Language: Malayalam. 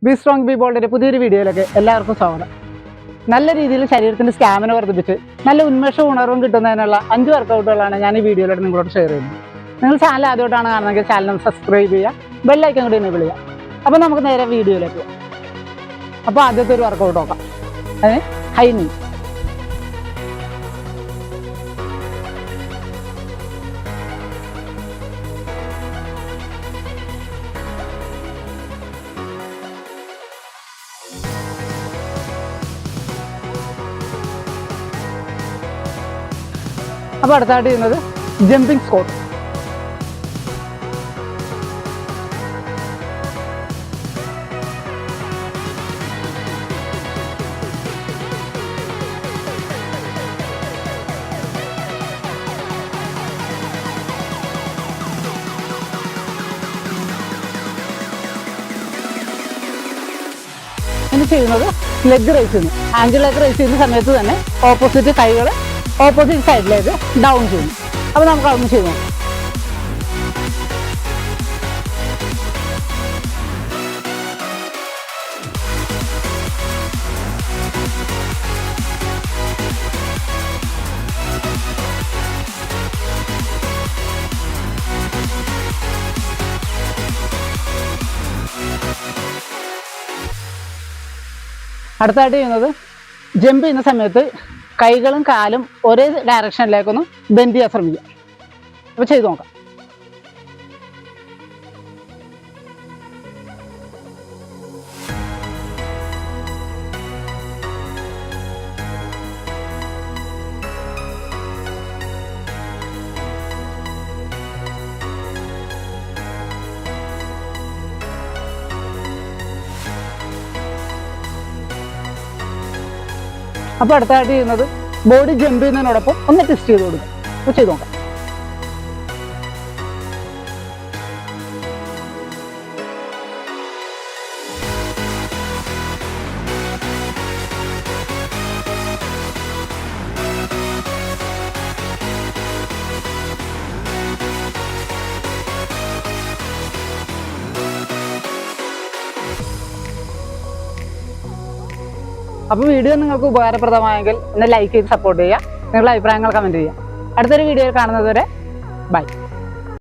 ബി സ്ട്രോങ് ബി ബോൾഡിന്റെ പുതിയൊരു വീഡിയോയിലേക്ക് എല്ലാവർക്കും സ്വാഗതം. നല്ല രീതിയിൽ ശരീരത്തിന്റെ സ്റ്റാമിന വർദ്ധിപ്പിച്ച് നല്ല ഉന്മേഷവും ഉണർവും കിട്ടുന്നതിനുള്ള 5 വർക്കൗട്ടുകളാണ് ഞാൻ ഈ വീഡിയോയിലൂടെ നിങ്ങളോട് ഷെയർ ചെയ്യുന്നത്. നിങ്ങൾ ചാനൽ ആദ്യമായിട്ടാണ് കാണുന്നതെങ്കിൽ ചാനൽ ഒന്ന് സബ്സ്ക്രൈബ് ചെയ്യുക, ബെല്ലൈക്കൺ കൂടി എനേബിൾ ചെയ്യുക. അപ്പോൾ നമുക്ക് നേരെ വീഡിയോയിലേക്ക് പോകാം. അപ്പോൾ ആദ്യത്തെ ഒരു വർക്കൗട്ട് നോക്കാം. അതിന് ഹൈ നീ. അപ്പോൾ അടുത്തായിട്ട് ചെയ്യുന്നത് ജമ്പിങ് സ്ക്വാട്ട്. ഇനി ചെയ്യുന്നത് ലെഗ് റൈസ് ചെയ്യുന്നു. ആംഗിൾ ലെഗ് റൈസ് ചെയ്യുന്ന സമയത്ത് തന്നെ ഓപ്പോസിറ്റ് കൈകൾ ഓപ്പോസിറ്റ് സൈഡിലേക്ക് ഡൗൺ ചെയ്യുന്നു. അപ്പോൾ നമുക്ക് അതൊന്ന് ചെയ്തു നോക്കാം. അടുത്തായിട്ട് ചെയ്യുന്നത് ജമ്പ് ചെയ്യുന്ന സമയത്ത് കൈകളും കാലും ഒരേ ഡയറക്ഷനിലേക്കൊന്ന് ബെൻഡ് ചെയ്യാൻ ശ്രമിക്കുക. അപ്പോൾ ചെയ്തു നോക്കാം. അപ്പോൾ അടുത്തായിട്ട് ചെയ്യുന്നത് ബോഡി ജമ്പ് ചെയ്യുന്നതിനോടൊപ്പം ഒന്ന് ടെസ്റ്റ് ചെയ്ത് കൊടുക്കുക. അപ്പോൾ ചെയ്ത് നോക്കാം. അപ്പോൾ വീഡിയോ നിങ്ങൾക്ക് ഉപകാരപ്രദമായെങ്കിൽ ഒന്ന് ലൈക്ക് ചെയ്ത് സപ്പോർട്ട് ചെയ്യുക. നിങ്ങളുടെ അഭിപ്രായങ്ങൾ കമൻറ്റ് ചെയ്യുക. അടുത്തൊരു വീഡിയോയിൽ കാണുന്നത് വരെ ബൈ.